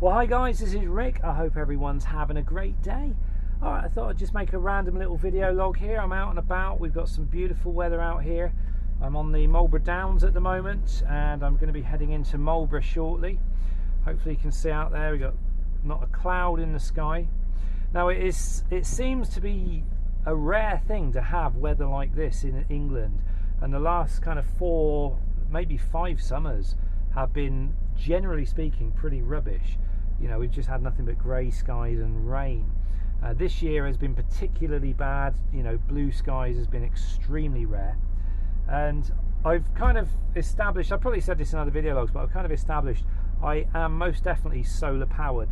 Well, hi guys, this is Rick. I hope everyone's having a great day. Alright, I thought I'd just make a random little video log here. I'm out and about. We've got some beautiful weather out here. I'm on the Marlborough Downs at the moment, and I'm going to be heading into Marlborough shortly. Hopefully you can see out there, we've got not a cloud in the sky. Now it seems to be a rare thing to have weather like this in England, and the last kind of 4, maybe 5 summers have been, generally speaking, pretty rubbish. You know, we've just had nothing but grey skies and rain. This year has been particularly bad. You know, blue skies has been extremely rare. And I've kind of established, I probably said this in other video logs, but I've kind of established I am most definitely solar powered,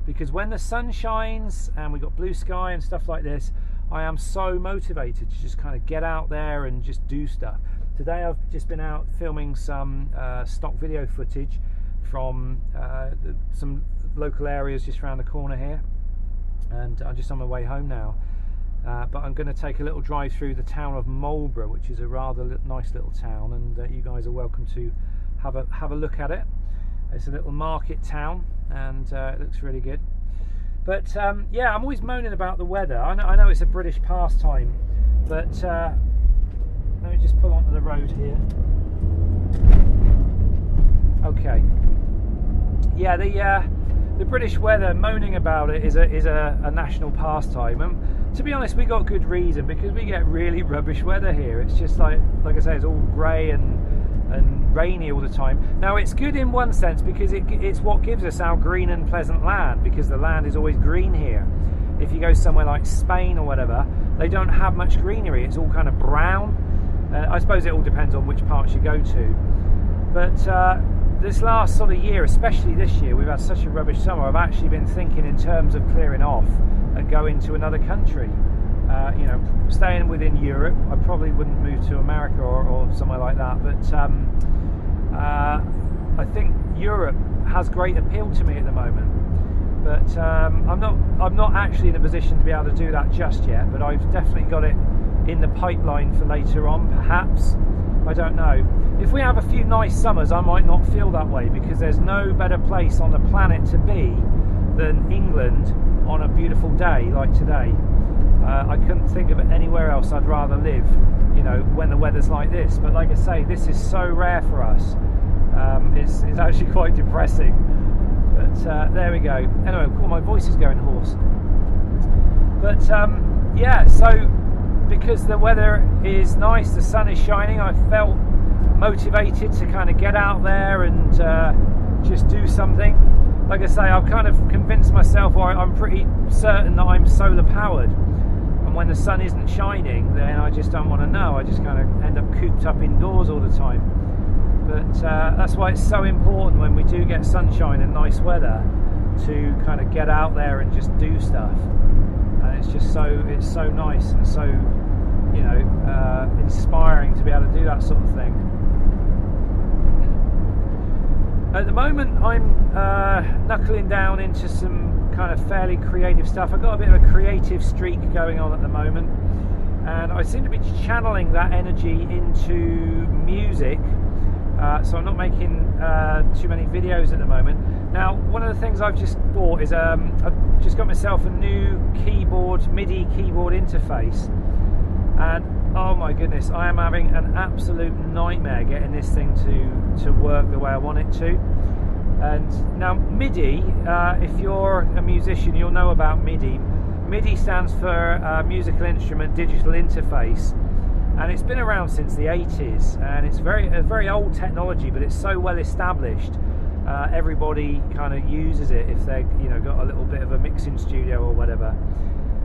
because when the sun shines and we've got blue sky and stuff like this, I am so motivated to just kind of get out there and just do stuff. Today I've just been out filming some stock video footage from some local areas just around the corner here, and I'm just on my way home now. But I'm going to take a little drive through the town of Marlborough, which is a rather nice little town, and you guys are welcome to have a look at it. It's a little market town, and it looks really good. But yeah, I'm always moaning about the weather. I know it's a British pastime, but let me just pull onto the road here. Okay. Yeah, the British weather, moaning about it is a national pastime, and to be honest, we got good reason, because we get really rubbish weather here. It's just like I say, it's all grey and rainy all the time. Now it's good in one sense, because it's what gives us our green and pleasant land, because the land is always green here. If you go somewhere like Spain or whatever, they don't have much greenery. It's all kind of brown. I suppose it all depends on which parts you go to. But this last sort of year, especially this year, we've had such a rubbish summer. I've actually been thinking in terms of clearing off and going to another country. You know, staying within Europe. I probably wouldn't move to America or somewhere like that, but I think Europe has great appeal to me at the moment. But I'm not actually in a position to be able to do that just yet, but I've definitely got it in the pipeline for later on, perhaps. I don't know. If we have a few nice summers, I might not feel that way, because there's no better place on the planet to be than England on a beautiful day like today. I couldn't think of anywhere else I'd rather live, you know, when the weather's like this. But like I say, this is so rare for us. It's actually quite depressing. But there we go. Anyway, cool, my voice is going hoarse. But yeah, so because the weather is nice, the sun is shining, I felt motivated to kind of get out there and just do something. Like I say, I've kind of convinced myself, or I'm pretty certain that I'm solar powered. And when the sun isn't shining, then I just don't want to know. I just kind of end up cooped up indoors all the time. But that's why it's so important when we do get sunshine and nice weather to kind of get out there and just do stuff. And it's so nice and so, you know, inspiring to be able to do that sort of thing. At the moment, I'm knuckling down into some kind of fairly creative stuff. I've got a bit of a creative streak going on at the moment, and I seem to be channeling that energy into music. So I'm not making too many videos at the moment. Now, one of the things I've just bought is I've just got myself a new keyboard, MIDI keyboard interface, and oh my goodness, I am having an absolute nightmare getting this thing to work the way I want it to. And now MIDI, if you're a musician, you'll know about MIDI. MIDI stands for Musical Instrument Digital Interface, and it's been around since the 80s, and it's a very old technology, but it's so well established. Everybody kind of uses it if they, you know, got a little bit of a mixing studio or whatever,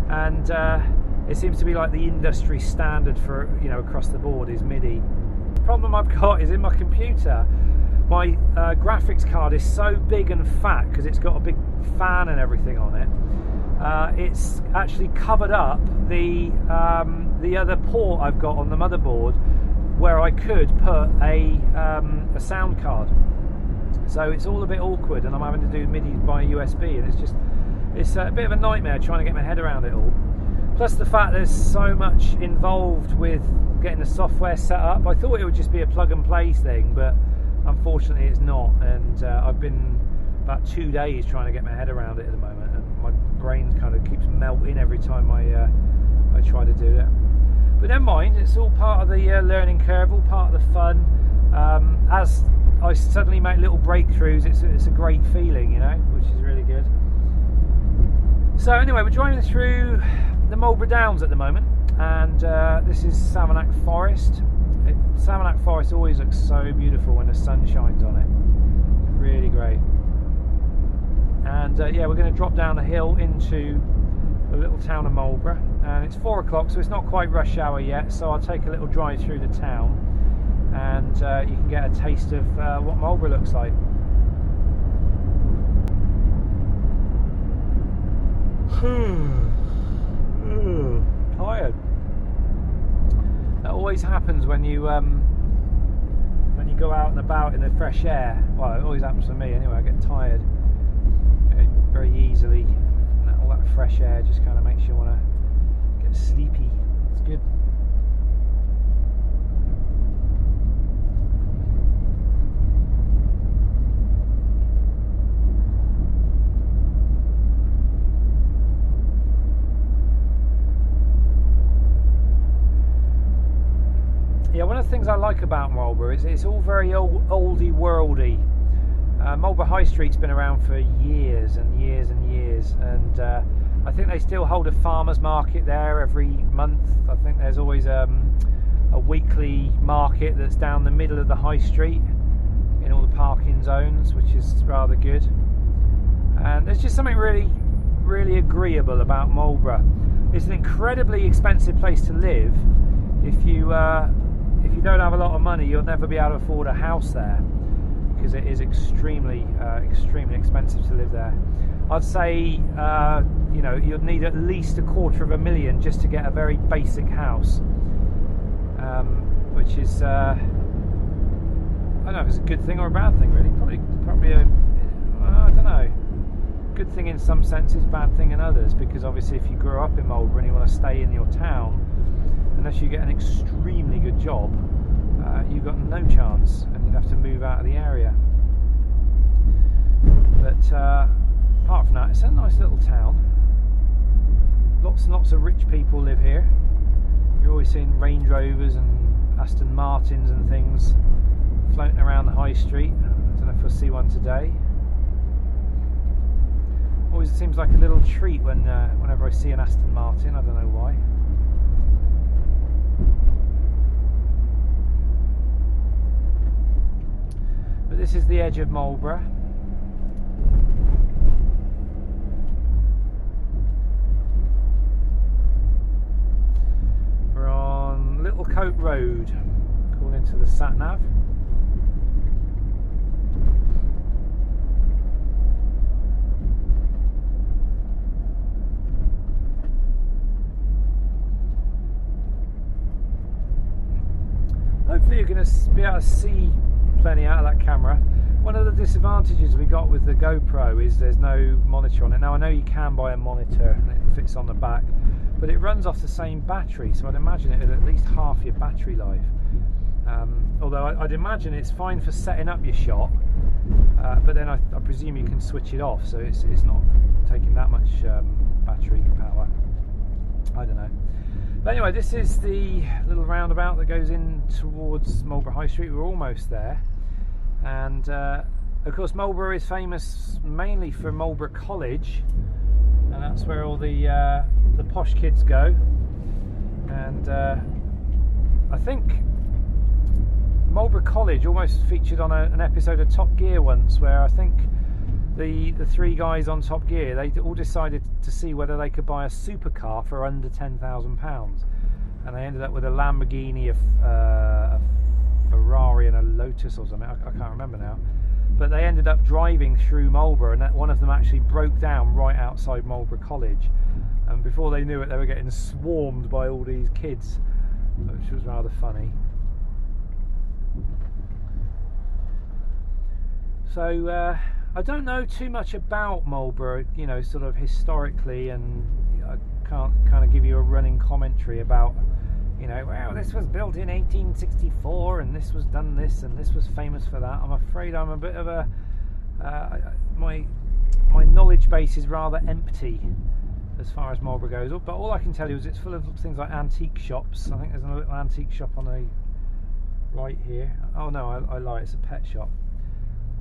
and it seems to be like the industry standard for, you know, across the board is MIDI. The problem I've got is in my computer. My graphics card is so big and fat, because it's got a big fan and everything on it. It's actually covered up the other port I've got on the motherboard, where I could put a sound card. So it's all a bit awkward, and I'm having to do MIDI by USB, and it's a bit of a nightmare trying to get my head around it all. Plus the fact there's so much involved with getting the software set up. I thought it would just be a plug and play thing, but unfortunately it's not, and I've been about 2 days trying to get my head around it at the moment, and my brain kind of keeps melting every time I try to do it. But never mind, it's all part of the learning curve, all part of the fun. As I suddenly make little breakthroughs, it's a great feeling, you know, which is really good. So anyway, we're driving through the Marlborough Downs at the moment, and this is Savernake Forest. Savernake Forest always looks so beautiful when the sun shines on it. It's really great. And yeah, we're going to drop down the hill into the little town of Marlborough, and it's 4 o'clock, so it's not quite rush hour yet, so I'll take a little drive through the town, and you can get a taste of what Marlborough looks like. Tired. That always happens when you go out and about in the fresh air. Well, it always happens for me anyway. I get tired very easily, and all that fresh air just kind of makes you want to get sleepy. It's good. Yeah, one of the things I like about Marlborough is it's all very oldie worldy. Marlborough High Street's been around for years and years and years, and I think they still hold a farmers market there every month. I think there's always a weekly market that's down the middle of the High Street in all the parking zones, which is rather good. And there's just something really, really agreeable about Marlborough. It's an incredibly expensive place to live. If you don't have a lot of money, you'll never be able to afford a house there, because it is extremely expensive to live there. I'd say you know, you'd need at least $250,000 just to get a very basic house, which is I don't know if it's a good thing or a bad thing, really. Probably a I don't know. Good thing in some senses, bad thing in others, because obviously if you grew up in Marlborough and you want to stay in your town, unless you get an extremely good job, you've got no chance, and you'd have to move out of the area. But apart from that, it's a nice little town. Lots and lots of rich people live here. You're always seeing Range Rovers and Aston Martins and things floating around the high street. I don't know if we'll see one today. Always seems like a little treat whenever I see an Aston Martin. I don't know why. But this is the edge of Marlborough. We're on Little Coat Road, according to the sat-nav. Hopefully you're going to be able to see plenty out of that camera. One of the disadvantages we got with the GoPro is there's no monitor on it. Now I know you can buy a monitor and it fits on the back, but it runs off the same battery, so I'd imagine it at least half your battery life. Although I'd imagine it's fine for setting up your shot, but then I presume you can switch it off, so it's not taking that much battery power. I don't know. But anyway, this is the little roundabout that goes in towards Marlborough High Street. We're almost there. And of course Marlborough is famous mainly for Marlborough College, and that's where all the posh kids go. And I think Marlborough College almost featured on an episode of Top Gear once, where I think the three guys on Top Gear, they all decided to see whether they could buy a supercar for under £10,000, and they ended up with a Lamborghini, a Ferrari and a Lotus or something. I can't remember now, but they ended up driving through Marlborough, and one of them actually broke down right outside Marlborough College, and before they knew it they were getting swarmed by all these kids, which was rather funny. So I don't know too much about Marlborough, you know, sort of historically, and I can't kind of give you a running commentary about, you know, well, this was built in 1864 and this was done this and this was famous for that. I'm afraid I'm a bit of a my knowledge base is rather empty as far as Marlborough goes, but all I can tell you is it's full of things like antique shops. I think there's a little antique shop on the right here. Oh no, I lie, it's a pet shop.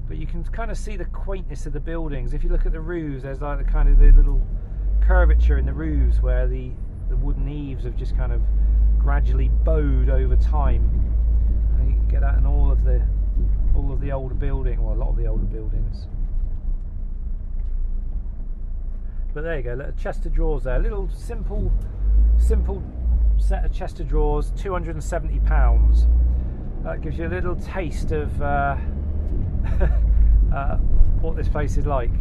But you can kind of see the quaintness of the buildings. If you look at the roofs, there's like the little curvature in the roofs where the wooden eaves have just kind of gradually bowed over time. And you can get that in all of the older building, well, a lot of the older buildings. But there you go, little chest of drawers there. Little simple set of chest of drawers, £270. That gives you a little taste of what this place is like.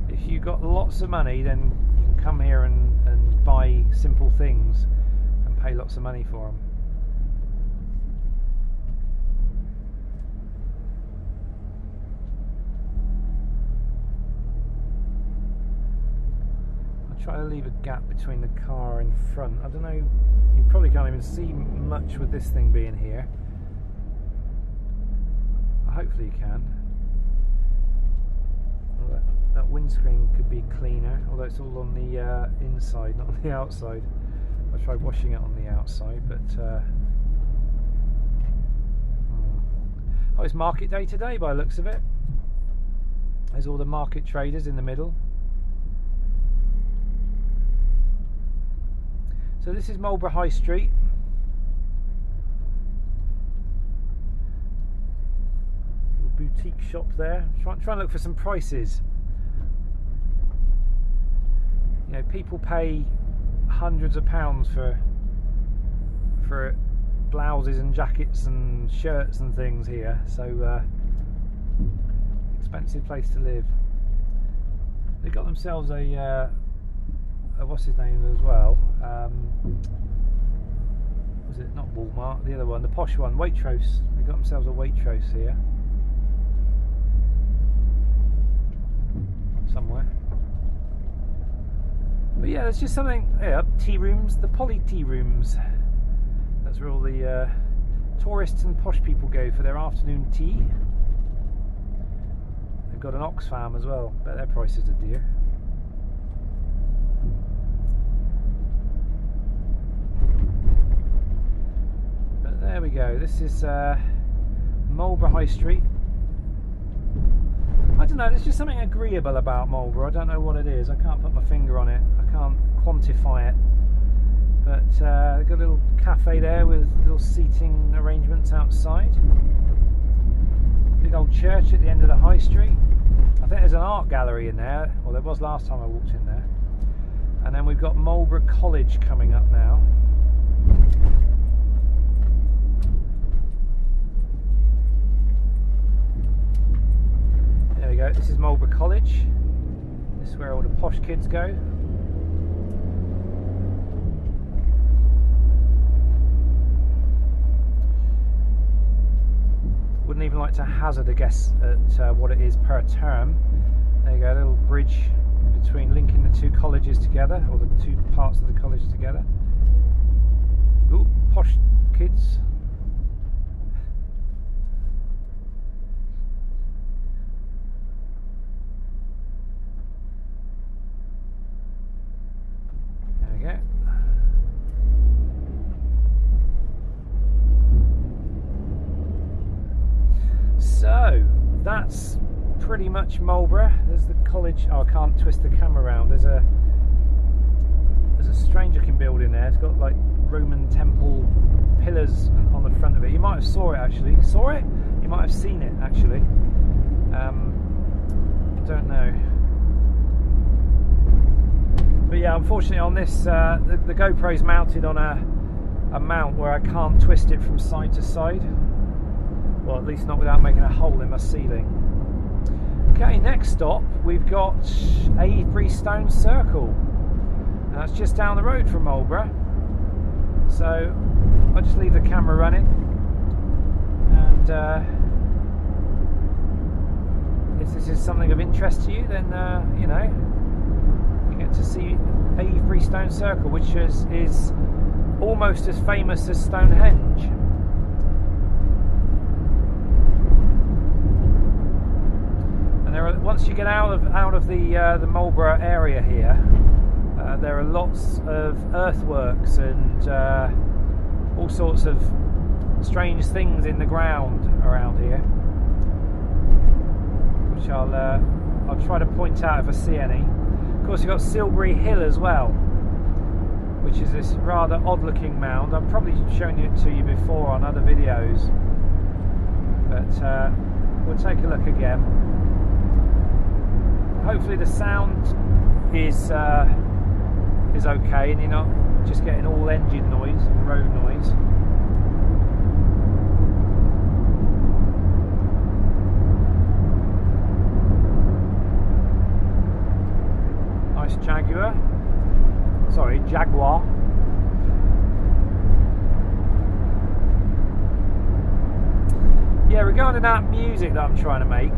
If you've got lots of money, then you can come here and buy simple things and pay lots of money for them. Try to leave a gap between the car in front. I don't know, you probably can't even see much with this thing being here. Hopefully you can. Well, that windscreen could be cleaner, although it's all on the inside, not on the outside. I tried washing it on the outside, but oh, it's market day today by the looks of it. There's all the market traders in the middle. So this is Marlborough High Street. Little boutique shop there. Try and look for some prices. You know, people pay hundreds of pounds for blouses and jackets and shirts and things here. So expensive place to live. They got themselves a what's his name as well? Was it not Walmart? The other one, the posh one, Waitrose. They got themselves a Waitrose here somewhere. But yeah, there's just something. Yeah, tea rooms, the Poly tea rooms. That's where all the tourists and posh people go for their afternoon tea. They've got an ox farm as well. Bet their prices are dear. There we go, this is Marlborough High Street. I don't know, there's just something agreeable about Marlborough. I don't know what it is, I can't put my finger on it, I can't quantify it. But they've got a little cafe there with little seating arrangements outside. Big old church at the end of the High Street. I think there's an art gallery in there, well there was last time I walked in there. And then we've got Marlborough College coming up now. There we go, this is Marlborough College. This is where all the posh kids go. Wouldn't even like to hazard a guess at what it is per term. There you go, a little bridge between linking the two colleges together, or the two parts of the college together. Ooh, posh kids. So that's pretty much Marlborough. There's the college. Oh, I can't twist the camera around. There's a strange looking building there. It's got like Roman temple pillars on the front of it. You might have saw it actually. Saw it? You might have seen it actually. Don't know. But yeah, unfortunately on this, the GoPro's mounted on a mount where I can't twist it from side to side. Well, at least not without making a hole in my ceiling. Okay, next stop we've got Avebury Stone Circle. And that's just down the road from Marlborough. So I'll just leave the camera running, and if this is something of interest to you, then you know, you get to see Avebury Stone Circle, which is almost as famous as Stonehenge. And once you get out of the Marlborough area here, there are lots of earthworks and all sorts of strange things in the ground around here, which I'll try to point out if I see any. Of course, you've got Silbury Hill as well, which is this rather odd-looking mound. I've probably shown it to you before on other videos, but we'll take a look again. Hopefully, the sound is okay, and you're not just getting all engine noise and road noise. Nice Jaguar. Sorry, Jaguar. Yeah, regarding that music that I'm trying to make,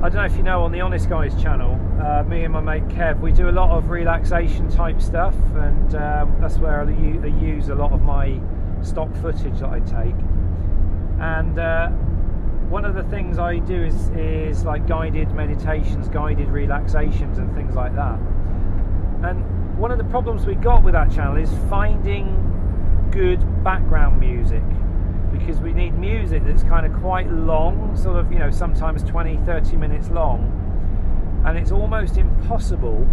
I don't know if you know, on the Honest Guys channel, me and my mate Kev, we do a lot of relaxation type stuff, and that's where I use a lot of my stock footage that I take. And one of the things I do is like guided meditations, guided relaxations and things like that. And one of the problems we got with that channel is finding good background music, because we need music that's kind of quite long, sort of, you know, sometimes 20-30 minutes long, and it's almost impossible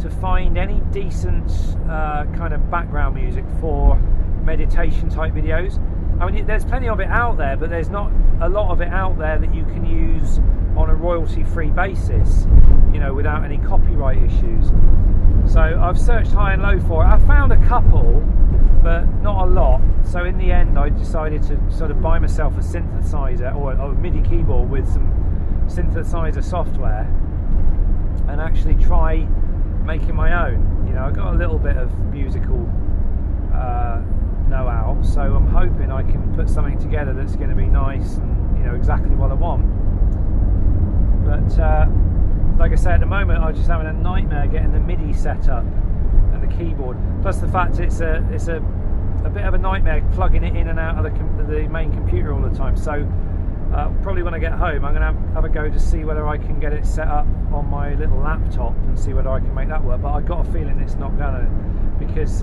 to find any decent kind of background music for meditation type videos. I mean, there's plenty of it out there, but there's not a lot of it out there that you can use on a royalty-free basis, you know, without any copyright issues. So I've searched high and low for it. I found a couple, but not a lot. So in the end, I decided to sort of buy myself a synthesizer or a MIDI keyboard with some synthesizer software, and actually try making my own. You know, I got a little bit of musical know-how, so I'm hoping I can put something together that's going to be nice and, you know, exactly what I want. But like I say, at the moment I'm just having a nightmare getting the MIDI set up and the keyboard. Plus the fact it's a bit of a nightmare plugging it in and out of the main computer all the time. So probably when I get home, I'm going to have a go to see whether I can get it set up on my little laptop and see whether I can make that work. But I've got a feeling it's not going to, because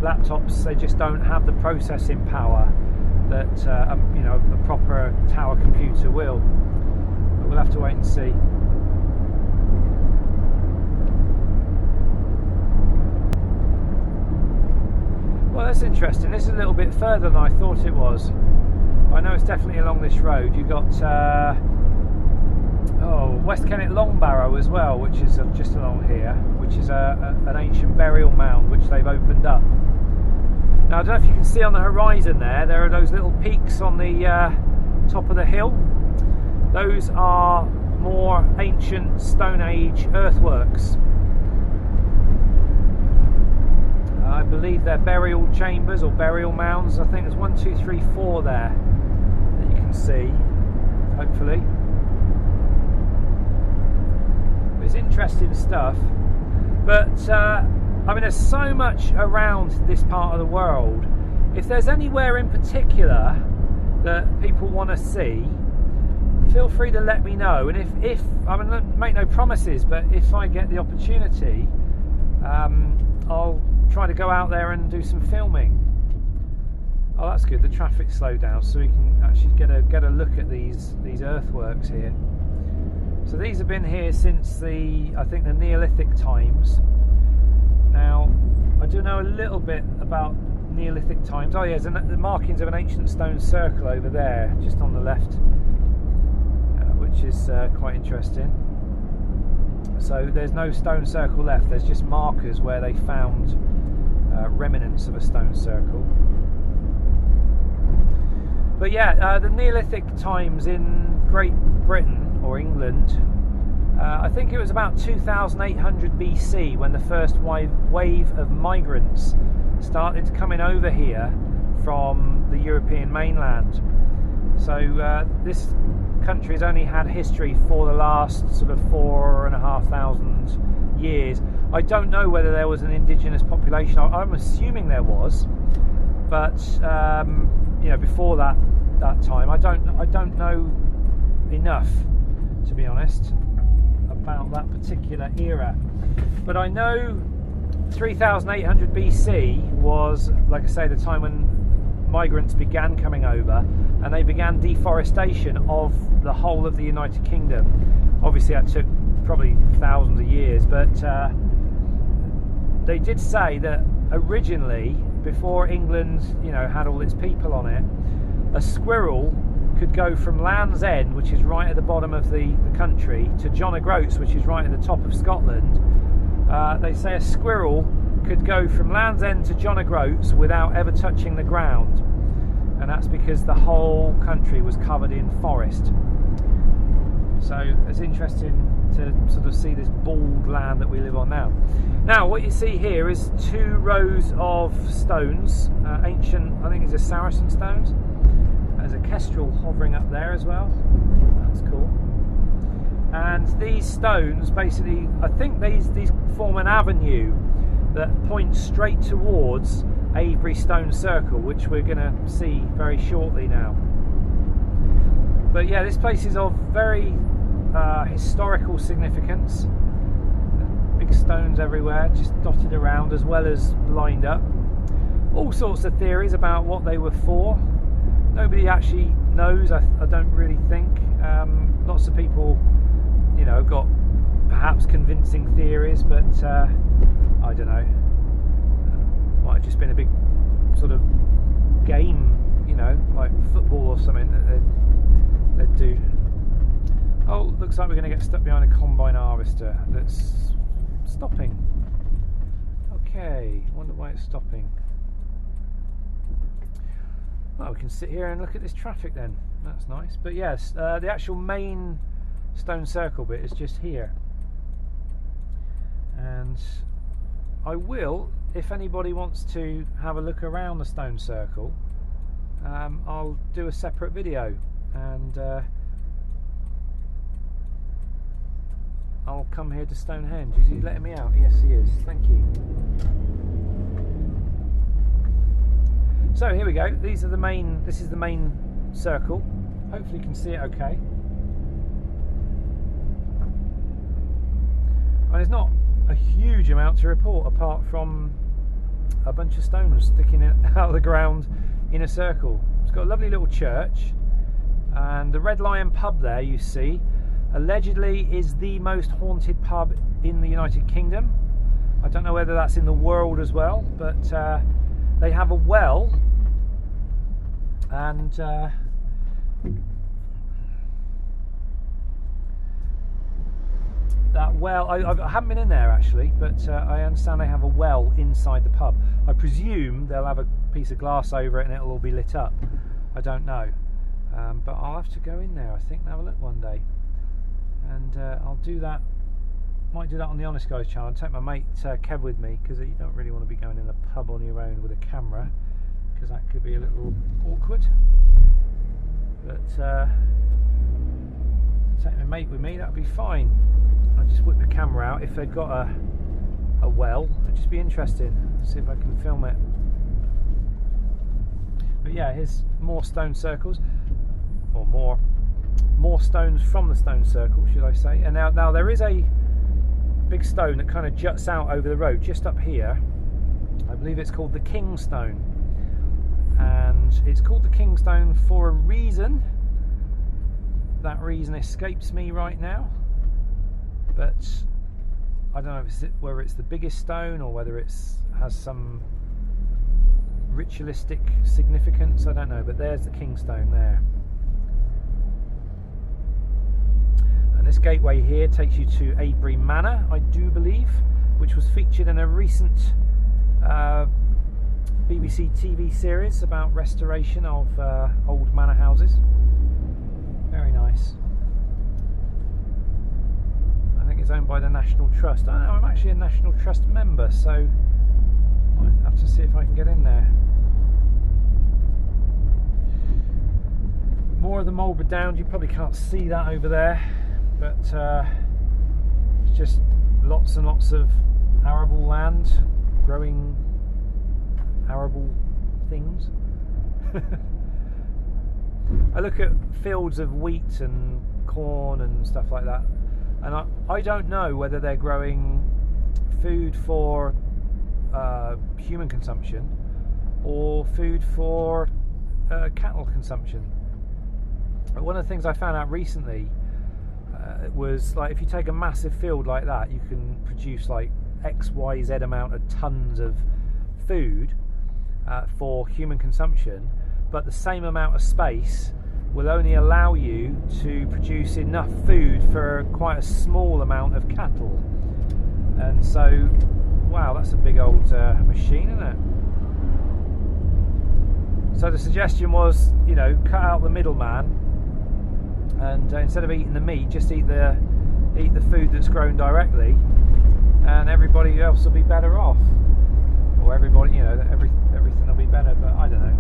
laptops, they just don't have the processing power that you know, a proper tower computer will. But we'll have to wait and see. Well, that's interesting. This is a little bit further than I thought it was. I know it's definitely along this road. You've got West Kennet Long Barrow as well, which is just along here, which is an ancient burial mound which they've opened up. Now I don't know if you can see on the horizon there are those little peaks on the top of the hill. Those are more ancient Stone Age earthworks. I believe they're burial chambers or burial mounds. I think there's 1, 2, 3, 4 there that you can see, hopefully. It's interesting stuff. But I mean, there's so much around this part of the world. If there's anywhere in particular that people want to see, feel free to let me know. And if I mean, make no promises, but if I get the opportunity, I'll try to go out there and do some filming. Oh, that's good. The traffic slowed down, so we can actually get a look at these earthworks here. So these have been here since I think the Neolithic times. Now, I do know a little bit about Neolithic times. Oh yeah, there's the markings of an ancient stone circle over there, just on the left, which is quite interesting. So there's no stone circle left. There's just markers where they found remnants of a stone circle. But yeah, the Neolithic times in Great Britain or England, I think it was about 2800 BC when the first wave of migrants started coming over here from the European mainland. So this country has only had history for the last sort of 4,500 years. I don't know whether there was an indigenous population. I'm assuming there was, but you know, before that time, I don't know enough to be honest, about that particular era. But I know 3800 BC was, like I say, the time when migrants began coming over, and they began deforestation of the whole of the United Kingdom. Obviously that took probably thousands of years, but they did say that originally, before England, you know, had all its people on it, a squirrel could go from Land's End, which is right at the bottom of the country, to John O'Groats, which is right at the top of Scotland. They say a squirrel could go from Land's End to John O'Groats without ever touching the ground, and that's because the whole country was covered in forest. So it's interesting to sort of see this bald land that we live on now. Now what you see here is 2 rows of stones, ancient, I think it's a Saracen stones. There's a kestrel hovering up there as well. That's cool. And these stones basically, I think these form an avenue that points straight towards Avebury Stone Circle, which we're going to see very shortly now. But yeah, this place is of very historical significance. Big stones everywhere, just dotted around as well as lined up. All sorts of theories about what they were for. Nobody actually knows, I don't really think. Lots of people, you know, got perhaps convincing theories, but I don't know. Might have just been a big sort of game, you know, like football or something that they'd do. Oh, looks like we're going to get stuck behind a combine harvester that's stopping. Okay, wonder why it's stopping. Well, we can sit here and look at this traffic then. That's nice. But yes, the actual main stone circle bit is just here. And I will, if anybody wants to have a look around the stone circle, I'll do a separate video, and I'll come here to Stonehenge. Is he letting me out? Yes, he is. Thank you. So here we go. This is the main circle. Hopefully you can see it okay. And there's not a huge amount to report apart from a bunch of stones sticking out of the ground in a circle. It's got a lovely little church, and the Red Lion pub there you see allegedly is the most haunted pub in the United Kingdom. I don't know whether that's in the world as well, but they have a well, and that well, I haven't been in there actually, but I understand they have a well inside the pub. I presume they'll have a piece of glass over it and it'll all be lit up. I don't know, but I'll have to go in there, I think, and have a look one day. And I'll do that. Might do that on the Honest Guys channel. I'll take my mate Kev with me, because you don't really want to be going in the pub on your own with a camera, because that could be a little awkward. But take my mate with me, that'd be fine. I'll just whip the camera out. If they've got a well, it'd just be interesting. See if I can film it. But yeah, here's more stone circles, or more stones from the stone circle, should I say. And now there is a big stone that kind of juts out over the road just up here. I believe it's called the King Stone, and it's called the King Stone for a reason. That reason escapes me right now, but I don't know whether it's the biggest stone or whether it has some ritualistic significance. I don't know, but there's the King Stone there. This gateway here takes you to Avebury Manor, I do believe, which was featured in a recent BBC TV series about restoration of old manor houses. Very nice. I think it's owned by the National Trust. I don't know, I'm actually a National Trust member, so I might have to see if I can get in there. More of the Marlborough Downs. You probably can't see that over there, but it's just lots and lots of arable land, growing arable things. I look at fields of wheat and corn and stuff like that. And I don't know whether they're growing food for human consumption or food for cattle consumption. But one of the things I found out recently was, like, if you take a massive field like that, you can produce like XYZ amount of tons of food for human consumption, but the same amount of space will only allow you to produce enough food for quite a small amount of cattle. And so, wow, that's a big old machine, isn't it? So the suggestion was, you know, cut out the middleman, and instead of eating the meat, just eat the food that's grown directly, and everybody else will be better off, or everybody, you know, everything will be better. But I don't know.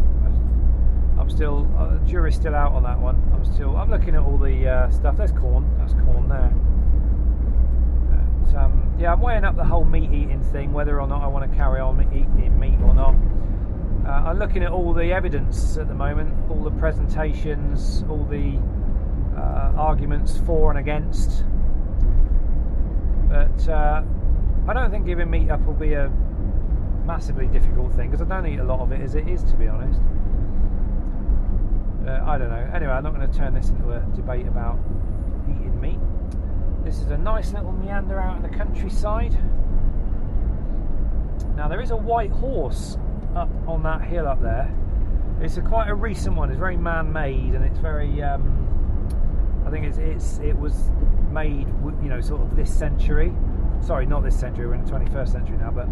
I'm still, jury's still out on that one. I'm looking at all the stuff. There's corn. That's corn there. But, yeah, I'm weighing up the whole meat eating thing, whether or not I want to carry on eating meat or not. I'm looking at all the evidence at the moment, all the presentations, all the arguments for and against. But I don't think giving meat up will be a massively difficult thing, because I don't eat a lot of it as it is, to be honest. I don't know. Anyway, I'm not going to turn this into a debate about eating meat. This is a nice little meander out in the countryside. Now, there is a white horse up on that hill up there. It's quite a recent one. It's very man-made, and it's very. I think it was made, you know, sort of this century. Sorry, not this century. We're in the 21st century now, but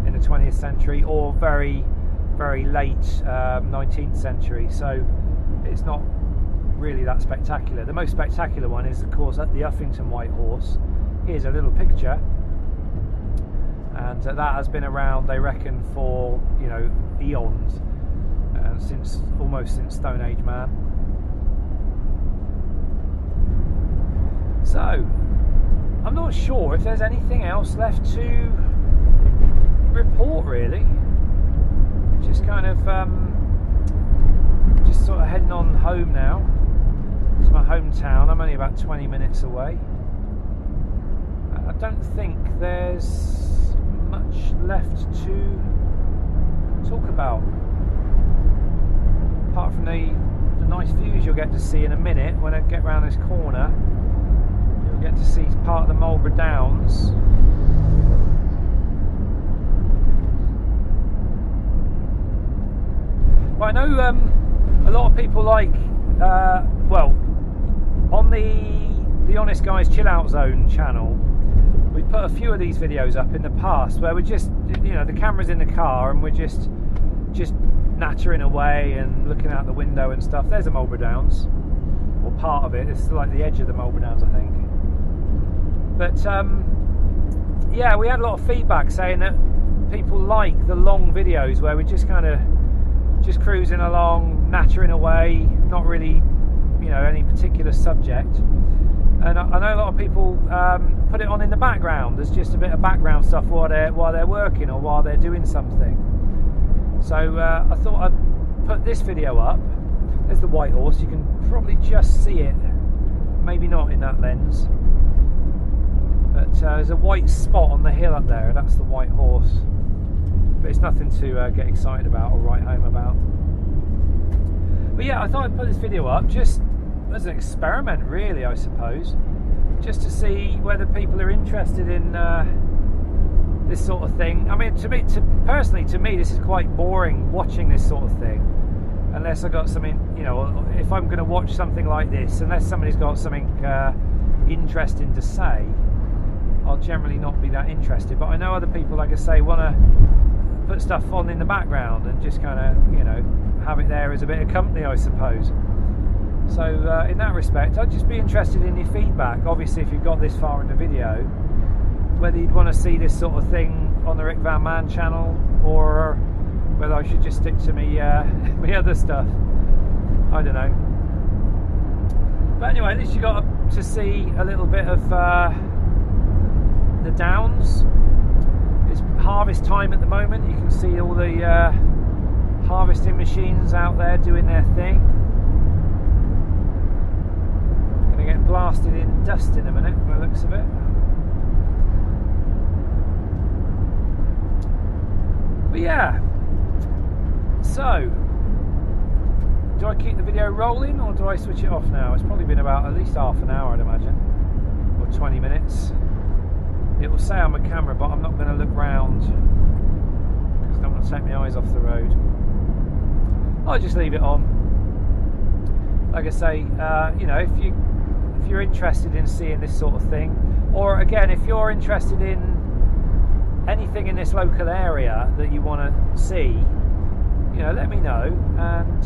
in the 20th century, or very, very late 19th century. So it's not really that spectacular. The most spectacular one is, of course, at the Uffington White Horse. Here's a little picture, and that has been around, they reckon, for, you know, eons, almost since Stone Age man. So I'm not sure if there's anything else left to report, really. Just kind of just sort of heading on home now to my hometown. I'm only about 20 minutes away. I don't think there's much left to talk about, apart from the nice views you'll get to see in a minute. When I get round this corner, you'll get to see part of the Marlborough Downs. But I know a lot of people like, well, on the Honest Guys Chill Out Zone channel, we put a few of these videos up in the past where we're just, you know, the camera's in the car and we're just nattering away and looking out the window and stuff. There's the Marlborough Downs, or part of it. It's like the edge of the Marlborough Downs, I think. But yeah, we had a lot of feedback saying that people like the long videos where we're just kind of just cruising along, nattering away, not really, you know, any particular subject. And I know a lot of people put it on in the background. There's just a bit of background stuff while they're working or while they're doing something. So I thought I'd put this video up. There's the White Horse. You can probably just see it. Maybe not in that lens. But there's a white spot on the hill up there. That's the White Horse. But it's nothing to get excited about or write home about. But yeah, I thought I'd put this video up just as an experiment, really, I suppose, just to see whether people are interested in this sort of thing. I mean, personally, to me, this is quite boring watching this sort of thing, unless I got something, you know, if I'm going to watch something like this, unless somebody's got something interesting to say, I'll generally not be that interested. But I know other people, like I say, want to put stuff on in the background and just kind of, you know, have it there as a bit of company, I suppose. So in that respect, I'd just be interested in your feedback. Obviously, if you've got this far in the video, whether you'd want to see this sort of thing on the RickVanMan channel, or whether I should just stick to me other stuff. I don't know. But anyway, at least you got to see a little bit of the Downs. It's harvest time at the moment. You can see all the harvesting machines out there doing their thing. Gonna get blasted in dust in a minute by the looks of it. But yeah, so do I keep the video rolling or do I switch it off now? It's probably been about at least half an hour, I'd imagine, or 20 minutes. It will say on my camera, but I'm not going to look round because I don't want to take my eyes off the road. I'll just leave it on. Like I say, you know, if you're interested in seeing this sort of thing, or again, if you're interested in anything in this local area that you want to see, you know, let me know. And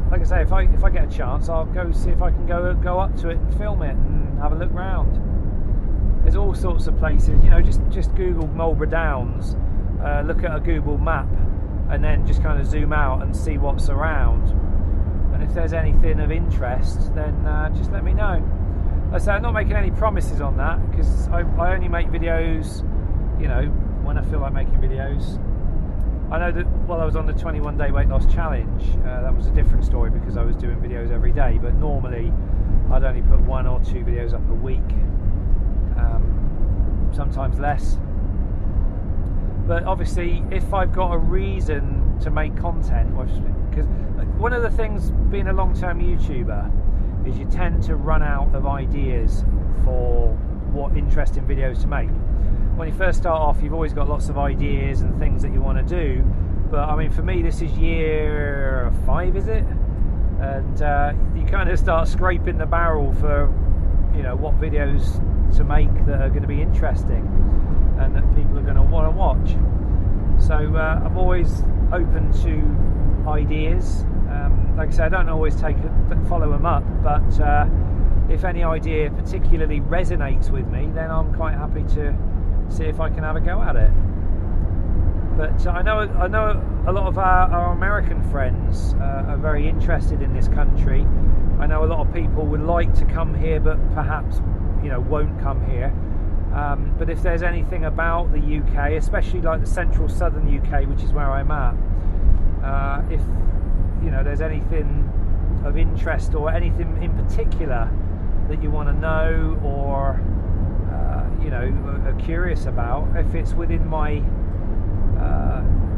like I say, if I get a chance, I'll go see if I can go up to it and film it and have a look round. There's all sorts of places, you know, just Google Marlborough Downs, look at a Google map, and then just kind of zoom out and see what's around. And if there's anything of interest, then just let me know. Like I say, I'm not making any promises on that because I only make videos, you know, when I feel like making videos. I know that while I was on the 21-day weight loss challenge, that was a different story because I was doing videos every day, but normally I'd only put 1 or 2 videos up a week. Sometimes less, but obviously if I've got a reason to make content, because one of the things being a long-term YouTuber is you tend to run out of ideas for what interesting videos to make. When you first start off, you've always got lots of ideas and things that you want to do, but I mean, for me this is year 5, is it? And you kind of start scraping the barrel for, you know, what videos to make that are going to be interesting and that people are going to want to watch. So I'm always open to ideas. Like I say, I don't always follow them up, but if any idea particularly resonates with me, then I'm quite happy to see if I can have a go at it. But I know a lot of our American friends are very interested in this country. I know a lot of people would like to come here, but perhaps, you know, won't come here. But if there's anything about the UK, especially like the central southern UK, which is where I'm at, if you know there's anything of interest or anything in particular that you want to know or you know are curious about, if it's within my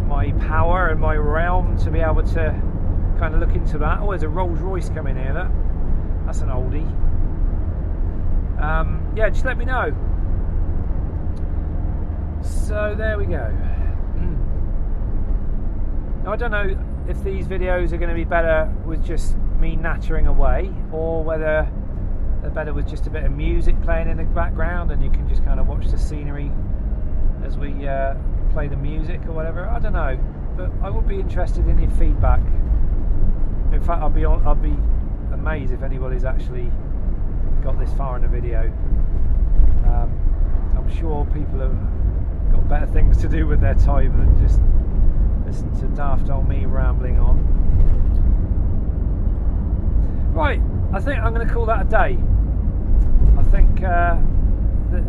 my power and my realm to be able to kind of look into that. Oh, there's a Rolls Royce coming here. That's an oldie. Yeah, just let me know. So there we go. Now I don't know if these videos are going to be better with just me nattering away, or whether they're better with just a bit of music playing in the background and you can just kind of watch the scenery as we play the music or whatever. I don't know, but I would be interested in your feedback. In fact, I'll be amazed if anybody's actually got this far in the video. I'm sure people have got better things to do with their time than just listen to daft old me rambling on. Right, I think I'm going to call that a day. I think that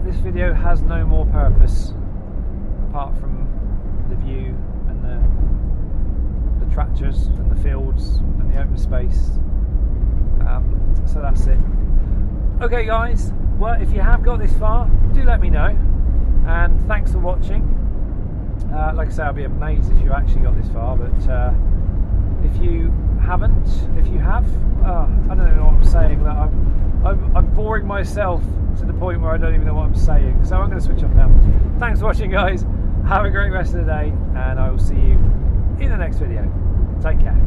this video has no more purpose apart from the view and the tractors and the fields and the open space. So that's it. Okay guys, well, if you have got this far, do let me know, and thanks for watching. Like I say, I'll be amazed if you actually got this far, but if you haven't, if you have, I don't know what I'm saying. That I'm boring myself to the point where I don't even know what I'm saying, so I'm going to switch off now. Thanks for watching guys, have a great rest of the day, and I will see you in the next video. Take care.